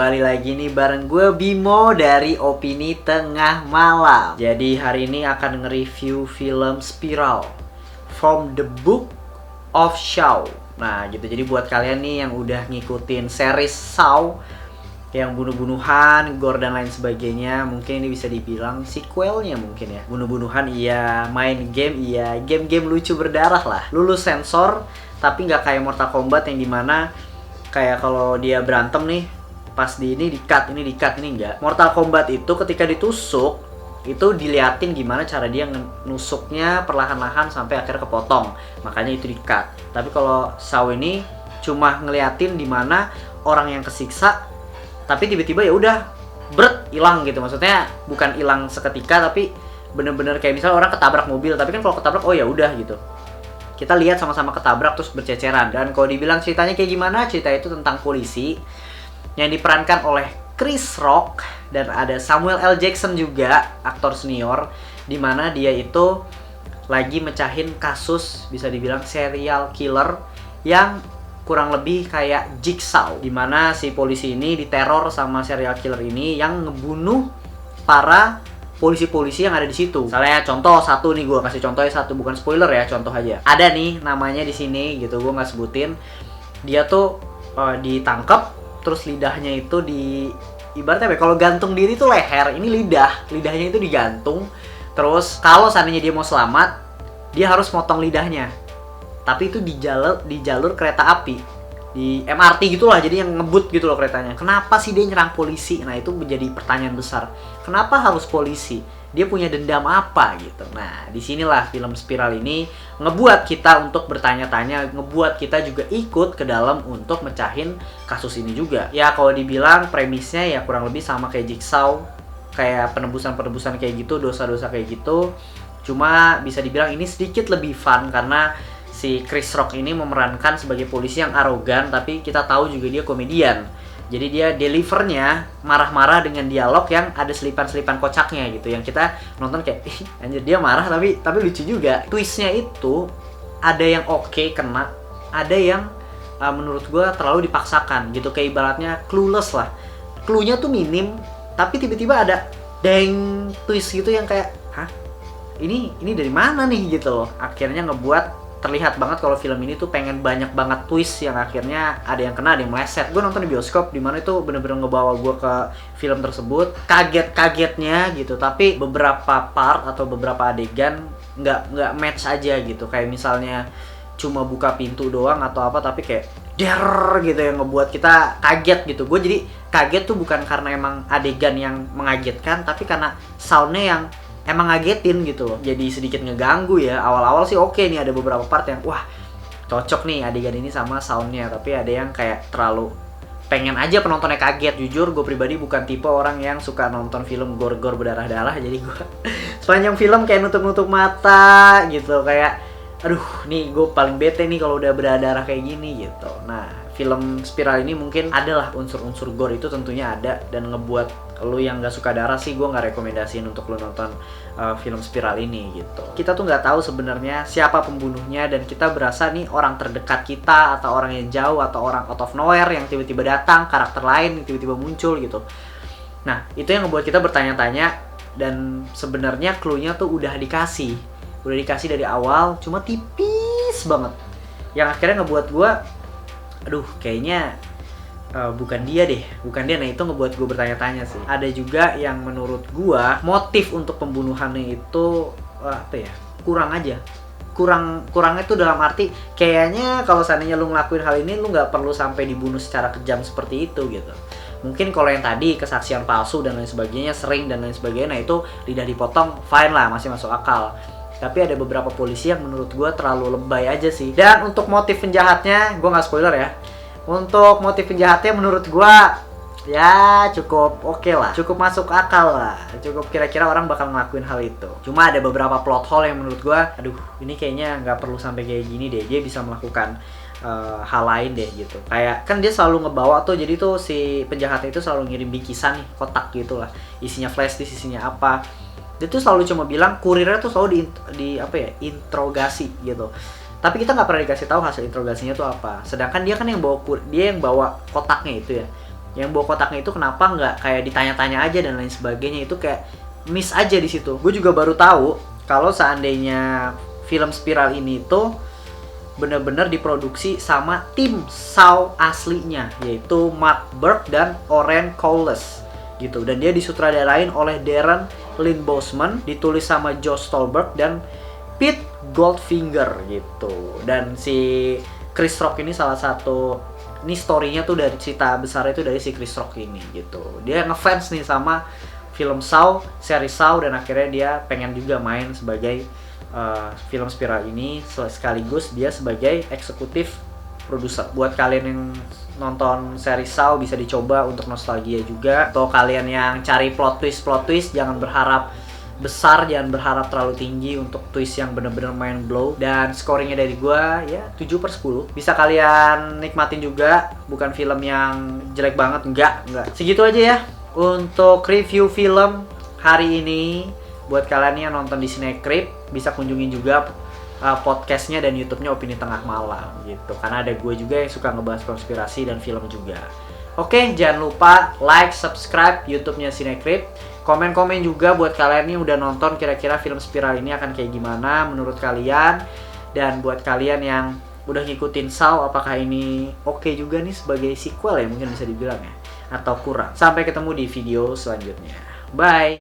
kembali lagi nih bareng gue Bimo dari Opini Tengah Malam. Jadi hari ini akan nge-review film Spiral From the Book of Saw. Nah gitu, jadi buat kalian nih yang udah ngikutin series Saw yang bunuh-bunuhan, gore dan lain sebagainya, mungkin ini bisa dibilang sequelnya mungkin ya. Bunuh-bunuhan iya, main game iya, game-game lucu berdarah lah. Lulus sensor, tapi nggak kayak Mortal Kombat yang dimana kayak kalau dia berantem nih, pas di ini di-cut, ini di-cut, ini enggak. Mortal Kombat itu ketika ditusuk, itu diliatin gimana cara dia nusuknya perlahan-lahan sampai akhirnya kepotong. Makanya itu di-cut. Tapi kalau Saw ini cuma ngeliatin dimana orang yang kesiksa tapi tiba-tiba ya udah hilang gitu. Maksudnya bukan hilang seketika, tapi bener-bener kayak misalnya orang ketabrak mobil, tapi kan kalau ketabrak oh ya udah gitu, kita lihat sama-sama ketabrak terus berceceran. Dan kalau dibilang ceritanya kayak gimana, cerita itu tentang polisi yang diperankan oleh Chris Rock dan ada Samuel L. Jackson juga, aktor senior, dimana dia itu lagi mecahin kasus bisa dibilang serial killer yang kurang lebih kayak Jigsaw, dimana si polisi ini diteror sama serial killer ini yang ngebunuh para polisi-polisi yang ada di situ. Misalnya contoh satu nih, gue kasih contohnya satu, bukan spoiler ya, contoh aja. Ada nih namanya di sini gitu, gue nggak sebutin. Dia tuh ditangkap, terus lidahnya itu di ibaratnya kalau gantung diri tuh leher, ini lidahnya itu digantung. Terus kalau seandainya dia mau selamat, dia harus motong lidahnya. Tapi itu di jalur kereta api, di MRT gitulah, jadi yang ngebut gitu loh keretanya. Kenapa sih dia nyerang polisi? Nah itu menjadi pertanyaan besar. Kenapa harus polisi? Dia punya dendam apa gitu? Nah disinilah film Spiral ini ngebuat kita untuk bertanya-tanya, ngebuat kita juga ikut ke dalam untuk mecahin kasus ini juga. Ya kalau dibilang premisnya ya kurang lebih sama kayak Jigsaw, kayak penebusan-penebusan kayak gitu, dosa-dosa kayak gitu. Cuma bisa dibilang ini sedikit lebih fun karena si Chris Rock ini memerankan sebagai polisi yang arogan, tapi kita tahu juga dia komedian. Jadi dia delivernya marah-marah dengan dialog yang ada selipan-selipan kocaknya gitu, yang kita nonton kayak anjir dia marah tapi lucu juga. Twistnya itu ada yang oke kena, ada yang menurut gue terlalu dipaksakan gitu, kayak ibaratnya clueless lah. Cluenya tuh minim, tapi tiba-tiba ada deng twist gitu yang kayak hah? Ini dari mana nih gitu loh. Akhirnya ngebuat terlihat banget kalau film ini tuh pengen banyak banget twist yang akhirnya ada yang kena, ada yang meleset. Gue nonton di bioskop dimana itu bener-bener ngebawa gue ke film tersebut, kaget-kagetnya gitu. Tapi beberapa part atau beberapa adegan nggak match aja gitu. Kayak misalnya cuma buka pintu doang atau apa, tapi kayak der gitu yang ngebuat kita kaget gitu. Gue jadi kaget tuh bukan karena emang adegan yang mengagetkan, tapi karena soundnya yang emang ngagetin gitu loh. Jadi sedikit ngeganggu ya. Awal-awal sih oke nih, ada beberapa part yang wah cocok nih adegan ini sama soundnya. Tapi ada yang kayak terlalu pengen aja penontonnya kaget. Jujur gue pribadi bukan tipe orang yang suka nonton film gore-gore berdarah-darah. Jadi gue sepanjang film kayak nutup-nutup mata gitu, kayak aduh nih gue paling bete nih kalau udah berdarah kayak gini gitu. Nah film Spiral ini mungkin adalah unsur-unsur gore itu tentunya ada, dan ngebuat lu yang nggak suka darah sih gue nggak rekomendasiin untuk lu nonton film Spiral ini gitu. Kita tuh nggak tahu sebenarnya siapa pembunuhnya, dan kita berasa nih orang terdekat kita atau orang yang jauh atau orang out of nowhere yang tiba-tiba datang, karakter lain yang tiba-tiba muncul gitu. Nah itu yang ngebuat kita bertanya-tanya, dan sebenarnya clue-nya tuh udah dikasih dari awal, cuma tipis banget yang akhirnya ngebuat gue aduh kayaknya bukan dia. Nah itu ngebuat gue bertanya-tanya sih. Ada juga yang menurut gue motif untuk pembunuhannya itu kurangnya tuh dalam arti kayaknya kalau seandainya lu ngelakuin hal ini lu nggak perlu sampai dibunuh secara kejam seperti itu gitu. Mungkin kalau yang tadi kesaksian palsu dan lain sebagainya sering dan lain sebagainya, nah itu lidah dipotong fine lah, masih masuk akal. Tapi ada beberapa polisi yang menurut gue terlalu lebay aja sih. Dan untuk motif penjahatnya, gue nggak spoiler ya. Untuk motif penjahatnya menurut gue ya cukup oke lah, cukup masuk akal lah, cukup kira-kira orang bakal ngelakuin hal itu. Cuma ada beberapa plot hole yang menurut gue, aduh ini kayaknya nggak perlu sampai kayak gini deh. Dia bisa melakukan hal lain deh gitu. Kayak kan dia selalu ngebawa tuh, jadi tuh si penjahatnya itu selalu ngirim bingkisan nih, kotak gitu lah, isinya flash disk, isinya apa. Dia tuh selalu cuma bilang kurirnya tuh selalu interogasi gitu. Tapi kita nggak pernah dikasih tahu hasil interogasinya tuh apa. Sedangkan dia kan yang bawa kotaknya itu ya. Yang bawa kotaknya itu kenapa nggak kayak ditanya-tanya aja dan lain sebagainya, itu kayak miss aja di situ. Gue juga baru tahu kalau seandainya film Spiral ini tuh bener-bener diproduksi sama tim Saw aslinya, yaitu Matt Burke dan Oren Coles gitu. Dan dia disutradarain oleh Darren Lynn Bousman, ditulis sama Josh Stolberg dan Pete Goldfinger gitu. Dan si Chris Rock ini salah satu, ini story-nya tuh dari cerita besar itu dari si Chris Rock ini gitu. Dia ngefans nih sama film Saw, seri Saw, dan akhirnya dia pengen juga main sebagai film Spiral ini, sekaligus dia sebagai eksekutif produser. Buat kalian yang nonton seri Saw bisa dicoba untuk nostalgia juga. Atau kalian yang cari plot twist, jangan berharap besar, jangan berharap terlalu tinggi untuk twist yang bener-bener mind blow. Dan scoringnya dari gua ya 7/10. Bisa kalian nikmatin juga, bukan film yang jelek banget, enggak. Segitu aja ya untuk review film hari ini. Buat kalian yang nonton di Cinecrip, bisa kunjungin juga podcastnya dan YouTube-nya Opini Tengah Malam gitu. Karena ada gue juga yang suka ngebahas konspirasi dan film juga. Oke, jangan lupa like, subscribe YouTube-nya Cinecrip. Komen-komen juga buat kalian yang udah nonton, kira-kira film Spiral ini akan kayak gimana menurut kalian. Dan buat kalian yang udah ngikutin Saw, apakah ini oke juga nih sebagai sequel ya, mungkin bisa dibilang ya, atau kurang. Sampai ketemu di video selanjutnya. Bye!